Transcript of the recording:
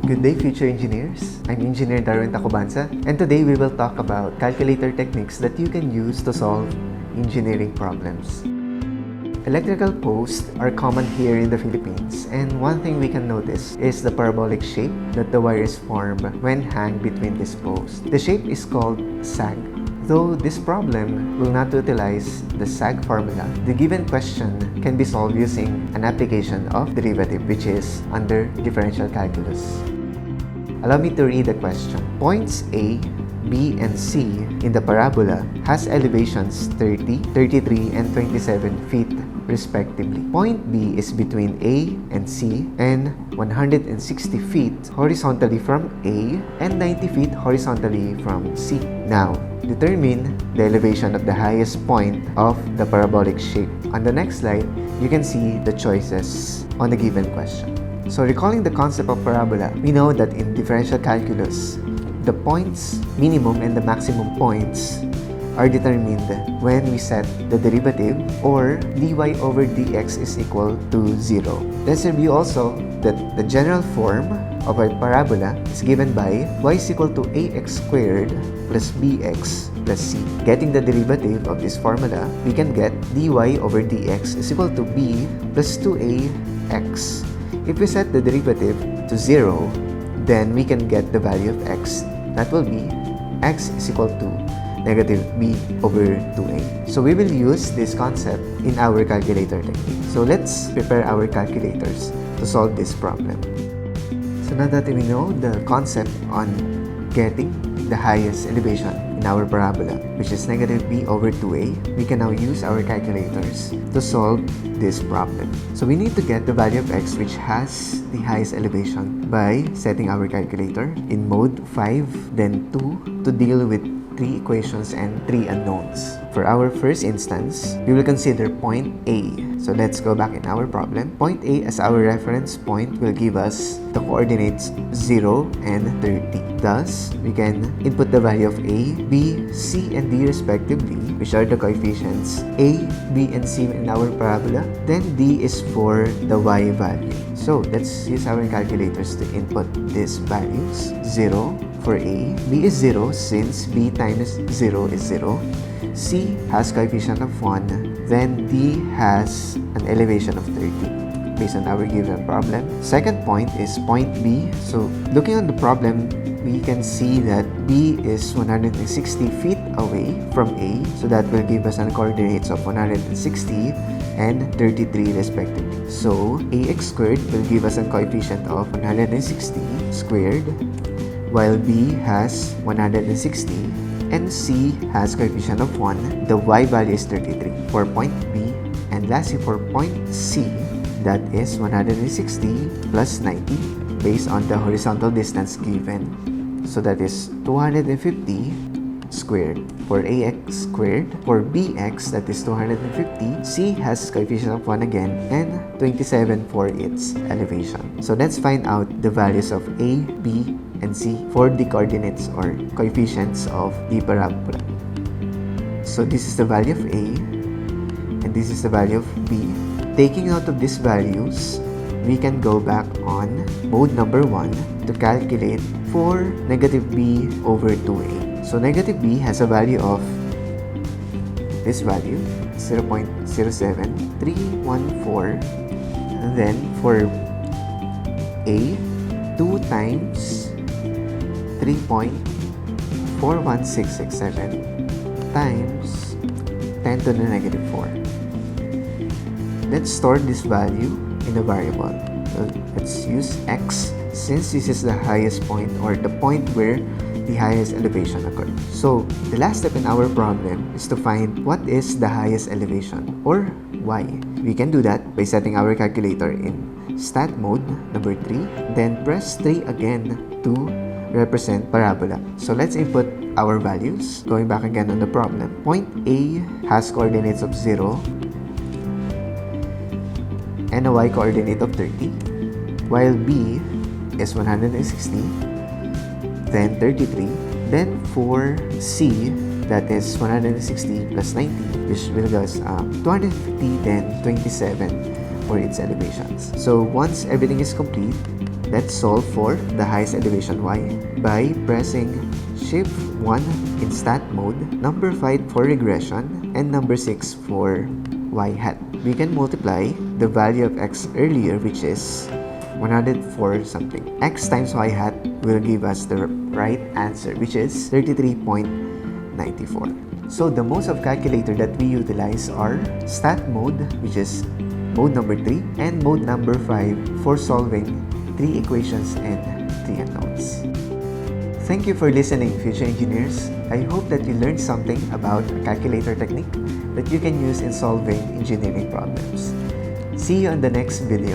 Good day, future engineers. I'm Engineer Darwin Tacobanza, and today we will talk about calculator techniques that you can use to solve engineering problems. Electrical posts are common here in the Philippines, and one thing we can notice is the parabolic shape that the wires form when hung between these posts. The shape is called sag. Though this problem will not utilize the sag formula, the given question can be solved using an application of derivative, which is under differential calculus. Allow me to read the question. Points A, B, and C in the parabola has elevations 30, 33, and 27 feet respectively. Point B is between A and C and 160 feet horizontally from A and 90 feet horizontally from C. Now, determine the elevation of the highest point of the parabolic shape. On the next slide, you can see the choices on the given question. So recalling the concept of parabola, we know that in differential calculus, the points minimum and the maximum points are determined when we set the derivative or dy over dx is equal to 0. Let's review also that the general form of a parabola is given by y is equal to ax squared plus bx plus c. Getting the derivative of this formula, we can get dy over dx is equal to b plus 2ax. If we set the derivative to 0, then we can get the value of x. That will be x is equal to negative b over 2a. So we will use this concept in our calculator technique. So let's prepare our calculators to solve this problem. So now that we know the concept on getting the highest elevation in our parabola, which is negative b over 2a, we can now use our calculators to solve this problem. So we need to get the value of x which has the highest elevation by setting our calculator in mode 5, then 2 to deal with 3 equations and 3 unknowns. For our first instance, we will consider point A. So let's go back in our problem. Point A as our reference point will give us the coordinates 0 and 30. Thus, we can input the value of A, B, C, and D respectively, which are the coefficients A, B, and C in our parabola. Then D is for the Y value. So let's use our calculators to input these values. 0 for A, B is 0 since B times 0 is 0. C has coefficient of 1, then D has an elevation of 30 based on our given problem. Second point is point B. So looking at the problem, we can see that B is 160 feet away from A. So that will give us an coordinates of 160 and 33 respectively. So ax squared will give us a coefficient of 160 squared, while B has 160 and C has coefficient of 1. The Y value is 33 for point B. And lastly for point C, that is 160 plus 90 based on the horizontal distance given. So that is 250 squared for ax squared. For bx, that is 250. C has coefficient of 1 again and 27 for its elevation. So let's find out the values of A, B, and C for the coordinates or coefficients of the parabola. So this is the value of A and this is the value of B. Taking note of these values, we can go back on mode number 1 to calculate for negative b over 2a. So negative b has a value of this value, 0.07314. And then for a, 2 times 3.41667 times 10 to the negative 4. Let's store this value in a variable. So let's use x since this is the highest point or the point where the highest elevation occurred. So the last step in our problem is to find what is the highest elevation or y. We can do that by setting our calculator in stat mode number 3, then press 3 again to represent parabola. So let's input our values. Going back again on the problem. Point A has coordinates of 0 and a y coordinate of 30, while B is 160, then 33. Then for C, that is 160 plus 90, which will give us 250, then 27 for its elevations. So once everything is complete, Let's solve for the highest elevation y by pressing Shift 1 in stat mode, number 5 for regression, and number 6 for y hat. We can multiply the value of x earlier, which is 104 something. X times y hat will give us the right answer, which is 33.94. So the modes of calculator that we utilize are stat mode, which is mode number 3, and mode number 5 for solving 3 equations and 3 unknowns. Thank you for listening, future engineers. I hope that you learned something about a calculator technique that you can use in solving engineering problems. See you on the next video.